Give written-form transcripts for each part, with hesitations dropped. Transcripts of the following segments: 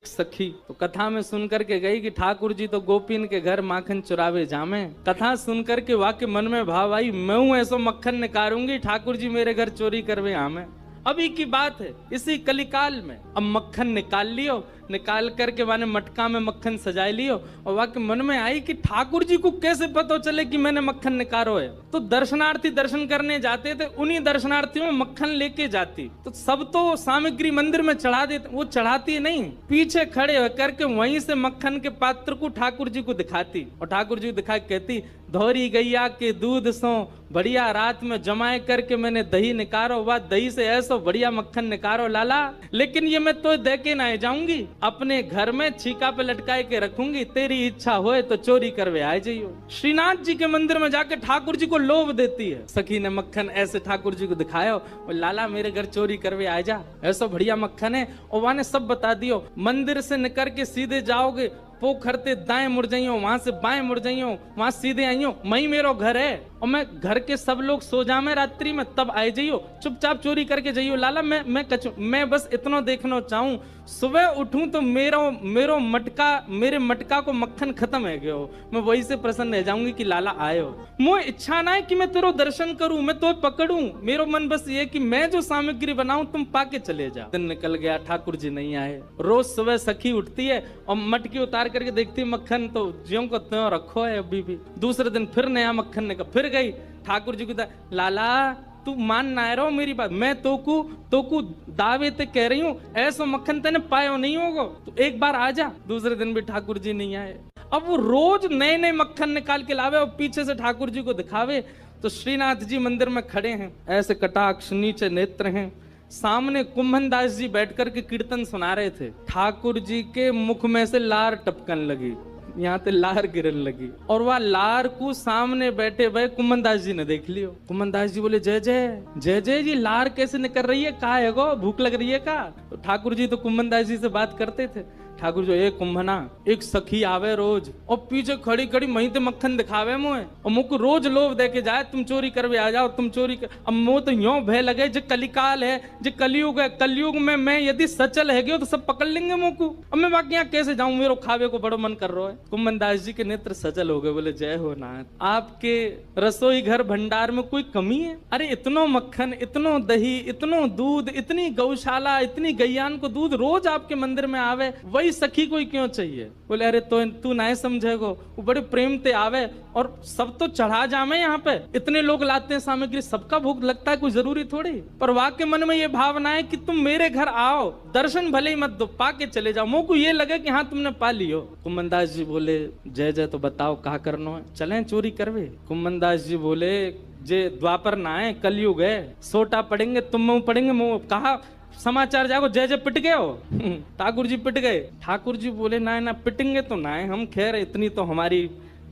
सखी तो कथा में सुन करके गई कि ठाकुर जी तो गोपीन के घर माखन चुरावे जामे। कथा सुन करके वाक्य मन में भाव आई, मैं हूं ऐसो मक्खन निकारूंगी, ठाकुर जी मेरे घर चोरी करवे आमे। अभी की बात है, इसी कलिकाल में अब मक्खन निकाल लियो, निकाल करके माने मटका में मक्खन सजाए लियो, और वाक्य मन में आई कि ठाकुर जी को कैसे पता चले कि मैंने मक्खन निकालो है। तो दर्शनार्थी दर्शन करने जाते थे, उन्हीं दर्शनार्थियों में मक्खन लेके जाती। तो सब तो सामग्री मंदिर में चढ़ा देते, वो चढ़ाती नहीं, पीछे खड़े होकर के वहीं से मक्खन के पात्र को ठाकुर जी को दिखाती, और ठाकुर जी को दिखा कहती, धोरी गैया के दूध सो बढ़िया रात में जमाए करके मैंने दही निकारो, वह दही से ऐसो बढ़िया मक्खन निकारो लाला, लेकिन ये मैं तो दे के ना जाऊंगी, अपने घर में छीका पे लटकाए के रखूंगी, तेरी इच्छा होए तो चोरी करवे आ जाइयो। श्रीनाथ जी के मंदिर में जाके ठाकुर जी को लोभ देती है। सखी ने मक्खन ऐसे ठाकुर जी को दिखाया, और लाला मेरे घर चोरी करवे आ जा, ऐसा बढ़िया मक्खन है। और वहां ने सब बता दियो, मंदिर से निकल के सीधे जाओगे, पोखरते दाएं मुड़ जाइयो, वहां से बाएं मुड़ जाइयो, वहां सीधे आइयो, वही मेरो घर है, और मैं घर के सब लोग सो जामे रात्रि में, तब आए जाइयो, चुपचाप चोरी करके जाइयो। लाला मैं बस इतना देखना चाहूं, सुबह उठूं तो मेरो मटका, मेरे मटका को मक्खन खत्म है गयो, मैं वही से प्रसन्न रह जाऊंगी कि लाला आयो। मुझे इच्छा ना है कि मैं तेरो दर्शन करूं, मैं तो पकड़ूं, मेरो मन बस ये कि मैं जो सामग्री बनाऊं तुम पाके चले जा। दिन निकल गया, ठाकुर जी नहीं आए। रोज सुबह सखी उठती है और मटकी उतार करके देखती मक्खन तो ज्यों को त्यों रखो है अभी भी। दूसरे दिन फिर नया मक्खन निकल, फिर गई ठाकुर जी को, लाला तू मान ना रहो मेरी बात, मैं तोकू दावे ते कह रही हूँ, ऐसा मक्खन तेने पायो नहीं होगा, तो एक बार आ जा। दूसरे दिन भी ठाकुर जी नहीं आए। अब वो रोज नए नए मक्खन निकाल के लावे और पीछे से ठाकुर जी को दिखावे। तो श्रीनाथ जी मंदिर में खड़े हैं, ऐसे कटाक्ष नीचे नेत्र हैं, सामने कुंभन दास जी बैठकर के कीर्तन सुना रहे थे। ठाकुर जी के मुख में से लार टपकन लगी, यहाँ पे लार गिरन लगी, और वह लार को सामने बैठे भाई कुंभन दास जी ने देख लियो। कुंभन दास जी बोले, जय जय जी, लार कैसे निकल रही है, कहा है गो, भूख लग रही है का? तो ठाकुर जी तो कुंभन दास जी से बात करते थे। ठाकुर जो, एक कुंभना, एक सखी आवे रोज और पीछे खड़ी खड़ी मही ते मक्खन दिखावे मुझे, और मुझको रोज लोभ दे के जाए, तुम चोरी करवे आ जाओ, तुम चोरी कर। अब मुझे तो यूं भय लगे, जो कलिकाल है, जो कलयुग है, कलयुग में मैं यदि सचल है गयो तो सब पकड़ लेंगे मुझको। अब मैं बाकी यहाँ कैसे जाऊं, मेरे खावे को बड़ो मन कर रहा है। कुंभन दास जी के नेत्र सचल हो गए, बोले, जय हो नाथ, आपके रसोई घर भंडार में कोई कमी है? अरे इतनो मक्खन, इतनो दही, इतनो दूध, इतनी गौशाला, इतनी गैयान को दूध रोज आपके मंदिर में आवे, वही सखी कोई क्यों चाहिए? बोले, अरे तो तू नहीं समझेगो, वो बड़े प्रेम ते आवे और सब तो चढ़ा जामे, यहाँ पे इतने लोग लाते हैं सामग्री, सबका भूख लगता है, कोई जरूरी थोड़ी। पर वाके मन में ये भावना है कि तुम मेरे घर आओ, दर्शन भले ही मत दो, पाके चले जाओ, मुझको ये लगे कि हाँ तुमने पा लियो। कुंभन दास जी बोले, जय जय, तो बताओ कहा करना है, चलें चोरी करवे? कुंभन दास जी बोले, जे द्वापर ना है, कलयुग है, सोटा पड़ेंगे, तुम मुंह पड़ेंगे, मुंह कहा समाचार जागो, जय जय पिट गए हो। ठाकुर जी पिट गए। ठाकुर जी बोले, ना पिटेंगे तो ना है हम, खैर इतनी तो हमारी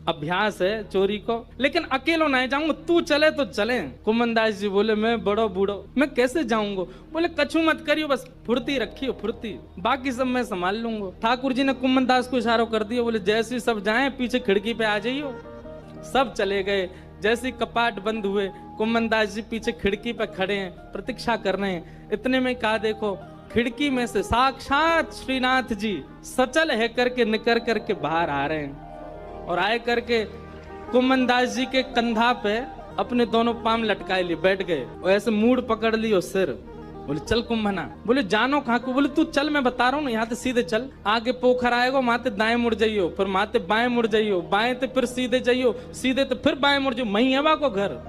अभ्यास है चोरी को, लेकिन अकेलो नहीं जाऊंगा, तू चले तो चले। कुंभन दास जी बोले, मैं बड़ो बूढ़ो, मैं कैसे जाऊंगा? बोले, कछु मत करियो, बस फुर्ती रखियो, फुर्ती, बाकी सब मैं संभाल लूंगा। ठाकुर जी ने कुंभन दास को इशारा कर दिया, बोले, जैसे सब जाए पीछे खिड़की पे आ जाइयो। सब चले गए। जैसे कपाट बंद हुए, कुंभन दास जी पीछे खिड़की पे खड़े हैं, प्रतीक्षा कर रहे हैं। इतने में कहा, देखो खिड़की में से साक्षात श्रीनाथ जी सचल है करके निकल करके बाहर आ रहे हैं, और आए करके कुंभन दास जी के कंधा पे अपने दोनों पाम लटकाए लिए बैठ गए, और ऐसे मूड पकड़ लियो सिर। बोले, चल कुंभना। बोले, जानो कहाँ को? बोले, तू चल, मैं बता रहा हूँ ना, यहाँ से सीधे चल, आगे पोखर आएगा, माते दाएं मुड़ जाइयो, फिर माते बाएं मुड़ जाइयो, बाएं ते फिर सीधे जाइयो, सीधे तो फिर बाएं मुड़ जाइयो, मही है को घर।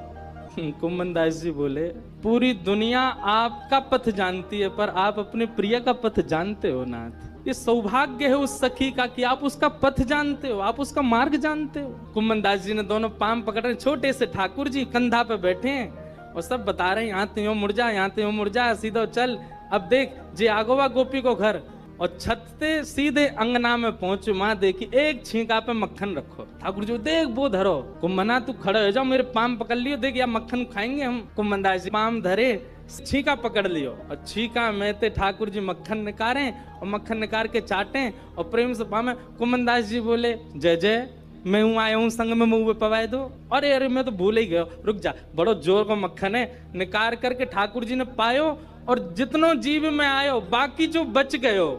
कुंभन दास जी बोले, पूरी दुनिया आपका पथ जानती है, पर आप अपने प्रिय का पथ जानते हो नाथ। ये सौभाग्य है उस सखी का कि आप उसका पथ जानते हो, आप उसका मार्ग जानते हो। कुंभन दास जी ने दोनों पाम पकड़ रहे, छोटे से ठाकुर जी कंधा पे बैठे हैं और सब बता रहे हैं, यहाँ ते मुड़ जा, यहाँ ते मुड़ जा, सीधा चल। अब देख, जे आगोवा गोपी को घर, और छत से सीधे अंगना में पहुंचे, माँ देखी एक छींका पे मक्खन रखो। ठाकुर जी, देख वो धरो। कुंभना, तू खड़े हो जाओ, मेरे पाम पकड़ लियो, देख या मक्खन खाएंगे हम। कुंभन दास जी पाम धरे, छीका पकड़ लियो, और छीका में ते ठाकुर जी मक्खन निकारे, और मक्खन निकाल के चाटे और प्रेम से पामे। कुंभन दास जी बोले, जय जय, मैं हूँ आया हूँ संग में मुंह पवाए दो। अरे मैं तो भूल ही गया, रुक जा, बड़ो जोर का मक्खन है। निकाल करके ठाकुर जी ने पायो, और जितनो जीव में आयो, बाकी जो बच गयो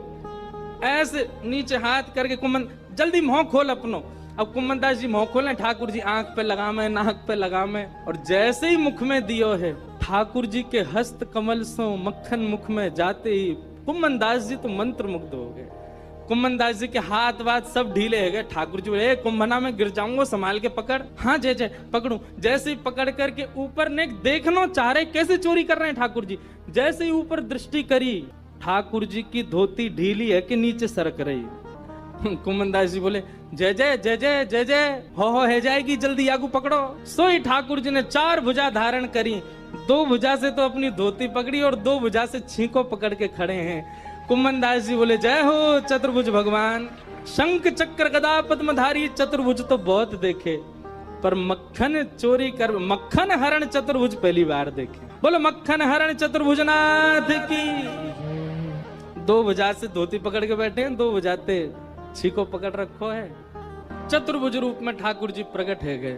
ऐसे नीचे हाथ करके कुमन जल्दी मुंह खोल अपनो। अब कुमनदास जी मुंह खोले, ठाकुर जी आंख पे लगामे, नाक पे लगामे, और जैसे ही मुख में दियो है, ठाकुर जी के हस्त कमल सो मक्खन मुख में जाते ही कुमनदास जी तो मंत्र मुग्ध हो गए। कुमनदास जी के हाथ वाथ सब ढीले हो गए। ठाकुर जी बोले, कुंभना में गिर जाऊंगा, संभाल के पकड़। हाँ जय जय पकड़ू। जैसे ही पकड़ करके ऊपर ने देखना चाह रहे कैसे चोरी कर रहे हैं ठाकुर जी। जैसे ही ऊपर दृष्टि करी, ठाकुर जी की धोती ढीली है कि नीचे सरक रही। कुमनदास जी बोले, जय जय जय जय जय जय, हो है जाएगी, जल्दी आगू पकड़ो। सोई ठाकुर जी ने 4 भुजा धारण करी, 2 भुजा से तो अपनी धोती पकड़ी और 2 भुजा से छींको पकड़ के खड़े हैं। कुमनदास जी बोले, जय हो चतुर्भुज भगवान। शंख चक्र गदा पद्मधारी चतुर्भुज तो बहुत देखे, पर मक्खन चोरी कर, मक्खन हरण चतुर्भुज पहली बार देखे। बोलो मक्खन हरण चतुर्भुज नाथ की। 2 भुजा से धोती पकड़ के बैठे हैं, 2 भुजाते छीको पकड़ रखो है। चतुर्भुज रूप में ठाकुर जी प्रकट है गए।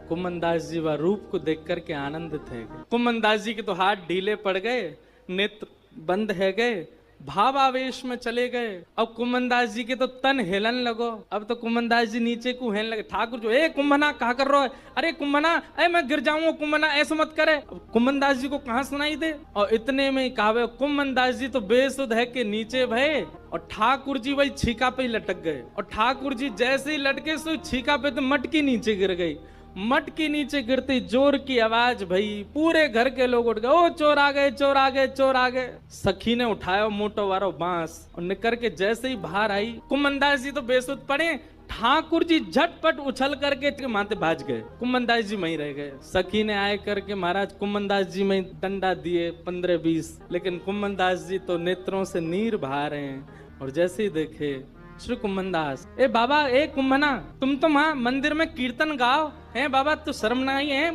कुमनदास जी वह रूप को देख करके आनंदित है गए। कुमनदास जी के तो हाथ ढीले पड़ गए, नेत्र बंद है गए, भाव आवेश में चले गए। अब कुमनदास जी के तो तन हिलन लगो। अब तो कुमनदास जी नीचे को हिलन लगे। ठाकुर जो, ए कुंभना कहा कर रहा है? अरे कुंभना, अरे मैं गिर जाऊंगा कुंभना, ऐसा मत करे। अब कुमनदास जी को कहाँ सुनाई दे। और इतने में ही कहावे, कुमनदास जी तो बेसुध है के नीचे भये, और ठाकुर जी वही छीका पे ही लटक गए। और ठाकुर जी जैसे ही लटके सो छीका पे तो मटकी नीचे गिर गई। मटकी नीचे गिरती जोर की आवाज भई, पूरे घर के लोग उठ गए, ओ चोर आ गए, चोर आ गए, चोर आ गए। सखी ने उठाया मोटो वारो बांस और निकर के जैसे ही बाहर आई, कुमनदास जी तो बेसुध पड़े। ठाकुर जी झटपट उछल करके माथे भाज गए, कुमनदास जी वहीं रह गए। सखी ने आए करके महाराज कुमनदास जी में डंडा दिए 15-20, लेकिन कुमनदास जी तो नेत्रों से नीर बहा रहे हैं। और जैसे ही देखे श्री कुमनदास, ए बाबा, ए कुंभना, तुम तो वहां मंदिर में कीर्तन गाओ है बाबा, तो शर्म नहीं है?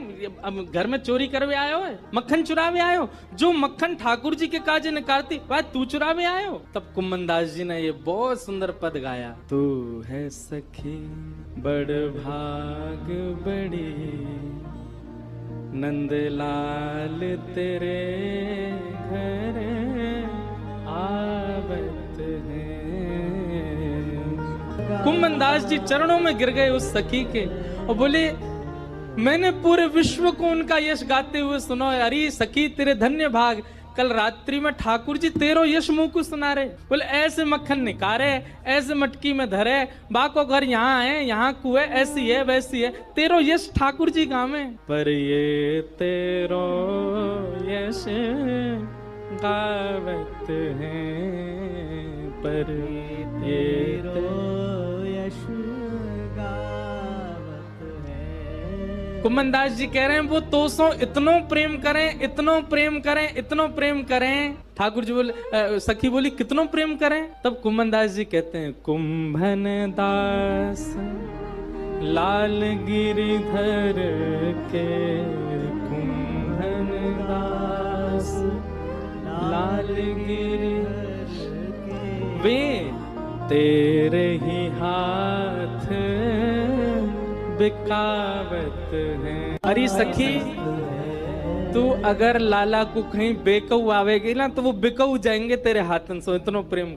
अब घर में चोरी करवे आयो है, मक्खन चुरावे आयो, जो मक्खन ठाकुर जी के काजे निकालती वह तू चुरावे आयो। तब कुमनदास जी ने ये बहुत सुंदर पद गाया, तू है सखी बड़ भाग बड़ी, नंदलाल तेरे घर आवत है। कुमनदास जी चरणों में गिर गए उस सखी के और बोले, मैंने पूरे विश्व को उनका यश गाते हुए सुनो। अरे सखी तेरे धन्य भाग, कल रात्रि में ठाकुर जी तेरो यश मुंह को सुना रहे। बोले ऐसे मक्खन निकारे, ऐसे मटकी में धरे, बाको घर यहाँ है, यहाँ कुएं, ऐसी है वैसी है, तेरो यश ठाकुर जी गावे। पर ये तेरो यश गावत है, पर ये कुमनदास जी कह रहे हैं वो तो सो इतनो प्रेम करें, इतनो प्रेम करें, इतनो प्रेम करें। ठाकुर जी बोले, सखी बोली कितनो प्रेम करें? तब कुमनदास जी कहते हैं, कुंभन दास लाल गिरिधर के, कुंभन दास लाल गिरिधर के, वे तेरे ही हाथ बिकावत है। अरे सखी, तू अगर लाला को कहीं बेकऊ आवेगी ना तो वो बिकऊ जाएंगे तेरे हाथन से, इतनो प्रेम